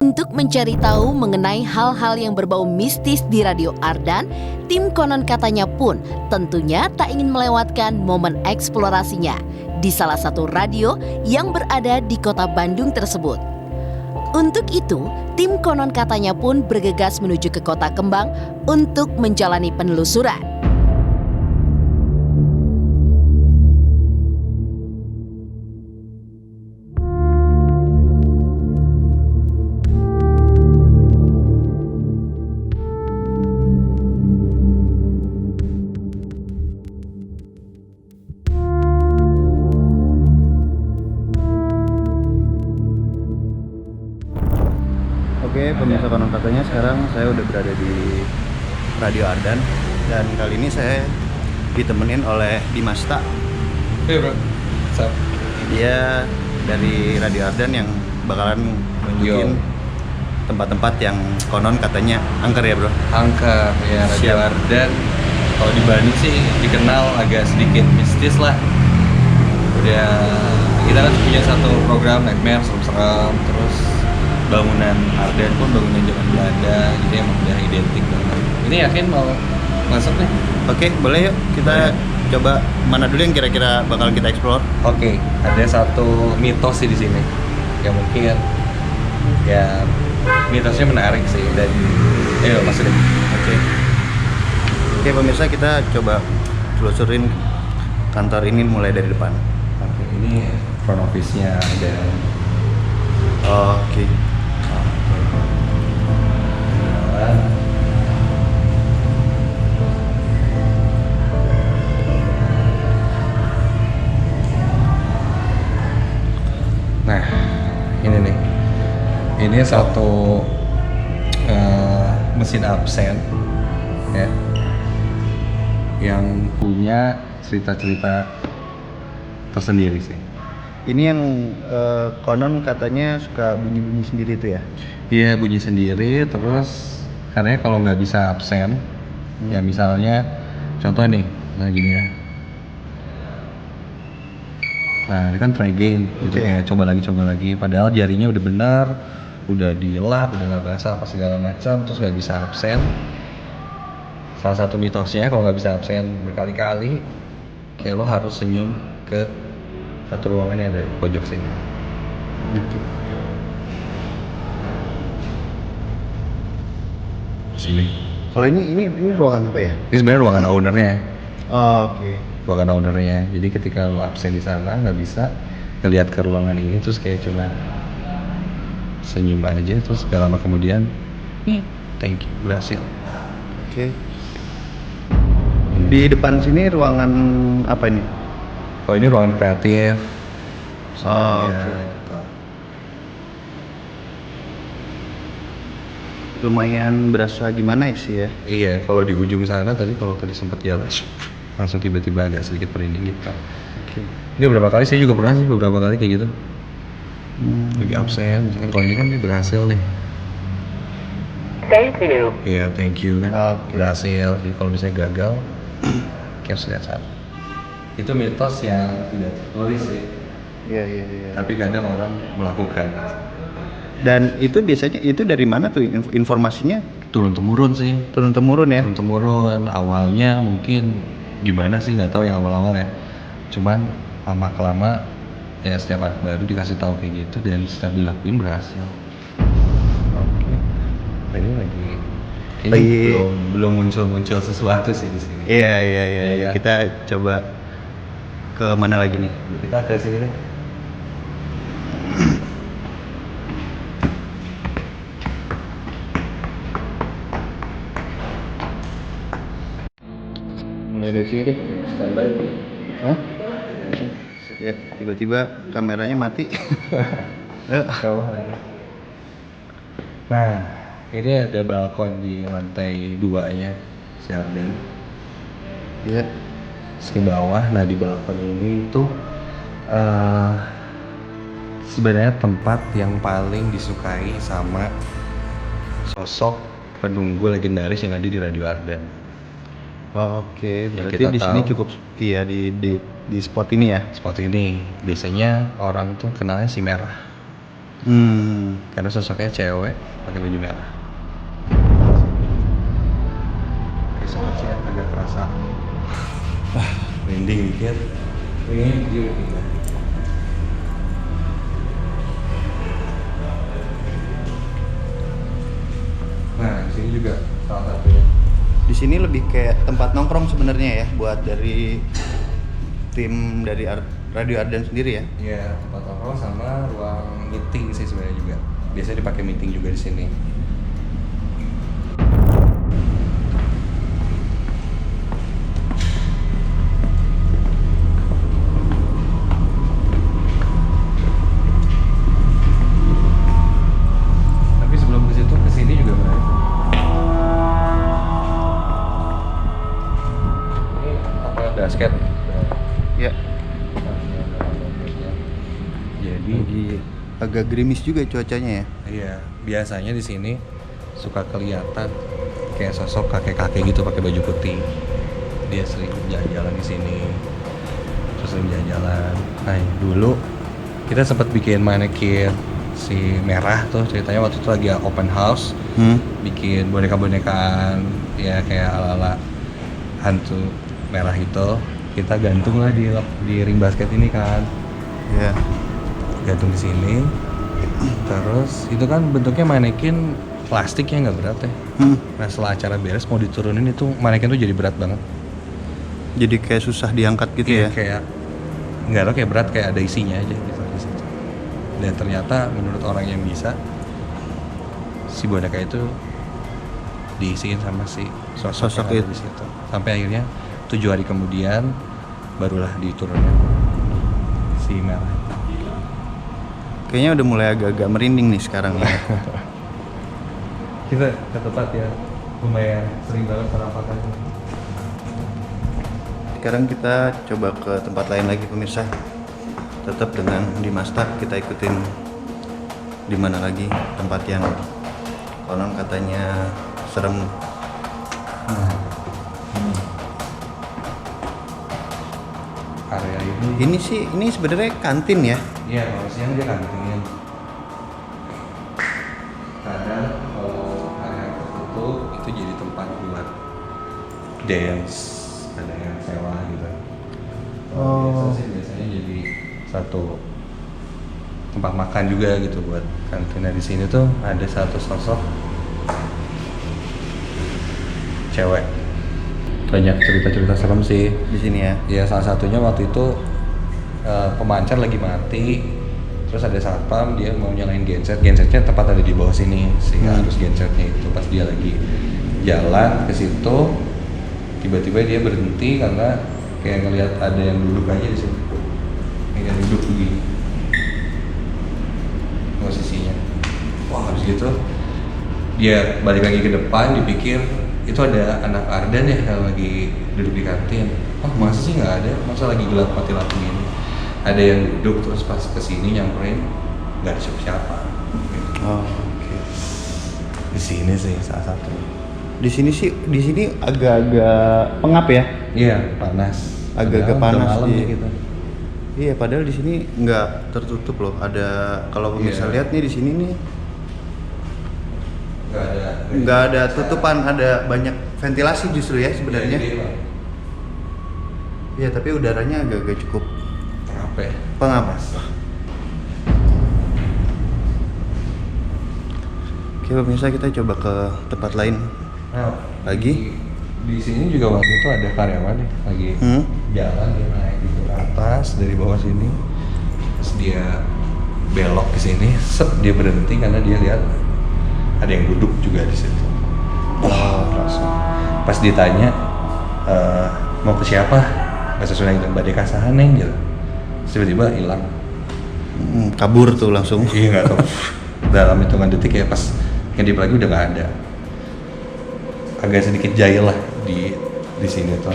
Untuk mencari tahu mengenai hal-hal yang berbau mistis di Radio Ardan, tim Konon Katanya pun tentunya tak ingin melewatkan momen eksplorasinya di salah satu radio yang berada di kota Bandung tersebut. Untuk itu, tim Konon Katanya pun bergegas menuju ke Kota Kembang untuk menjalani penelusuran. Oke, pemirsa Konon Katanya, sekarang saya udah berada di Radio Ardan dan kali ini saya ditemenin oleh Dimasta. Iya bro, Sup? Dia dari Radio Ardan yang bakalan nunjukin tempat-tempat yang konon katanya angker ya bro? Angker, ya Radio Siap. Ardan. Kalau di Bandung sih dikenal agak sedikit mistis lah. Udah, kita kan punya satu program Nightmare, serem-serem. Terus bangunan Ardan pun bangunan zaman Belanda, jadi emang udah identik banget. Ini yakin mau masuk nih? Oke, boleh yuk kita coba mana dulu yang kira-kira bakal kita explore? Oke, ada satu mitos sih di sini yang mungkin ya mitosnya menarik sih dan ayo masuk deh. Oke pemirsa, kita coba telusurin kantor ini mulai dari depan. Oke, ini front office-nya ada. Oke. Nah, ini nih. Ini satu mesin absen ya. Yang punya cerita-cerita tersendiri sih. Ini yang konon katanya suka bunyi-bunyi sendiri tuh ya? Iya, bunyi sendiri. Terus karena kalau nggak bisa absen, ya misalnya contoh nih, nah gini ya. Nah ini kan try again, gitu kayak coba lagi. Padahal jarinya udah benar, udah dilap, udah nggak basah apa segala macam, terus nggak bisa absen. Salah satu mitosnya kalau nggak bisa absen berkali-kali, kayak lo harus senyum ke satu ruangan yang ada di pojok sini. Sini. Kalau ini ruangan apa ya? Ini sebenarnya ruangan ownernya. Oke. Ruangan ownernya. Jadi ketika lo absen di sana nggak bisa ngelihat ke ruangan ini, terus kayak cuma senyum aja, terus gak lama kemudian, thank you, berhasil. Oke. Di depan sini ruangan apa ini? Oh ini ruangan kreatif. Oh, Ya, oke. Lumayan berasa gimana sih ya? Iya, kalau di ujung sana tadi kalau tadi sempat jalan, langsung tiba-tiba agak sedikit merinding gitu. Oke. Ini beberapa kali saya juga pernah sih beberapa kali kayak gitu. Lagi absen, misalkan kalau ini kan dia berhasil nih. Thank you. Iya, thank you kan. Oke. Berhasil. Jadi kalau misalnya gagal, cancel that saat. Itu mitos yang tidak tertulis sih. Iya. Tapi kadang orang melakukan. Dan itu biasanya itu dari mana tuh informasinya? Turun temurun sih. Turun temurun ya? Turun temurun. Awalnya mungkin gimana sih nggak tahu yang awal-awal ya. Cuman lama kelama ya setiap anak baru dikasih tahu kayak gitu dan setelah dilakuin berhasil. Oke. Ini lagi Lagi- belum muncul sesuatu sih di sini. Iya. Kita coba ke mana lagi nih? Kita ke sini deh. Mulai dari sini deh, standby. Hah? Ya, tiba-tiba kameranya mati. Bawah lagi. Nah, ini ada balkon di lantai 2-nya si Arden. Iya. Di bawah, nah di balkon ini tuh sebenarnya tempat yang paling disukai sama sosok penunggu legendaris yang ada di Radio Ardan. Oke, berarti kita di sini tahu. cukup iya di spot ini ya. Spot ini biasanya orang tuh kenalnya si Merah. Karena sosoknya cewek pakai baju merah. Oke, sobat sih agak kerasa. Merinding dikit. Ini dia udah. Nah, di sini juga salah satunya. Di sini lebih kayak tempat nongkrong sebenarnya ya, buat dari tim dari Radio Ardan sendiri ya. Iya, tempat nongkrong sama ruang meeting sih sebenarnya juga. Biasanya dipakai meeting juga di sini. Tapi sebelum ke situ, ke sini juga menarik. Ini lapangan basket. Ya. Jadi Lagi agak gerimis juga cuacanya ya. iya, biasanya di sini suka kelihatan kayak sosok kakek-kakek gitu pakai baju putih. Dia sering jalan-jalan di sini. Terus sering jalan-jalan. Nah, dulu kita sempat bikin manekin si merah tuh, ceritanya waktu itu lagi open house. Bikin boneka-bonekaan ya kayak ala-ala hantu merah itu. Kita gantung lah di ring basket ini kan. Ya. Gantung di sini. Terus itu kan bentuknya manekin plastiknya nggak berat ya. Nah setelah acara beres mau diturunin itu manekin tuh jadi berat banget. Jadi kayak susah diangkat gitu ya. Kayak nggak tahu kayak berat kayak ada isinya aja gitu di situ. Dan ternyata menurut orang yang bisa si boneka itu diisiin sama si sosok yang ada di situ. Sampai akhirnya 7 hari kemudian barulah diturunin si merah. Kayaknya udah mulai agak-agak merinding nih sekarang ya. Kita ke tempat ya lumayan sering banget penampakan. Sekarang kita coba ke tempat lain lagi pemirsa. Tetap dengan Dimas Tak, kita ikutin di mana lagi tempat yang konon katanya serem. Area ini Ini sebenarnya kantin ya. iya kalau siang dia kantinin. Kadang kalau area tertutup itu jadi tempat buat dance, ada yang sewa gitu. Kalau biasa sih biasanya jadi satu tempat makan juga gitu buat kantinnya. Di sini tuh ada satu sosok cewek. Banyak cerita-cerita serem sih Di sini ya. ya. Salah satunya waktu itu pemancar lagi mati, terus ada satpam, dia mau nyalain gensetnya tepat ada di bawah sini si arus gensetnya itu. Pas dia lagi jalan ke situ tiba-tiba dia berhenti karena kayak ngelihat ada yang duduk aja di situ, kayak duduk begini posisinya. Wah habis gitu dia balik lagi ke depan, dipikir itu ada anak Ardan ya yang lagi duduk di kantin. Oh masa sih nggak ada, masa lagi gelap mati lampu ini ada yang duduk. Terus pas kesini nyamperin nggak ada siapa-siapa gitu. Oh, oke. Di sini sih salah satu. Di sini agak-agak pengap ya. Iya panas, Agak-agak Padahal panas udah malam di- nih kita. Iya, padahal di sini nggak tertutup loh. Ada kalau pemirsa Iya. lihat nih di sini nih Nggak nggak ada tutupan, ada banyak ventilasi justru ya sebenarnya. Iya, Iya, tapi udaranya agak-agak cukup apa ya? pengap. Oke pemirsa, kita coba ke tempat lain. Nah, Lagi? di sini juga waktu itu ada karyawan nih lagi jalan, dia naik gitu ke atas dari bawah sini, terus dia belok ke sini, dia berhenti karena dia lihat ada yang duduk juga di situ. Wah langsung pas ditanya mau ke siapa, nggak sesuai dengan badai kasahan neng gitu, terus tiba-tiba hilang. Kabur tuh langsung. Iya nggak tahu dalam hitungan detik ya, pas ngedip lagi udah nggak ada. Agak sedikit jahil lah di sini tuh.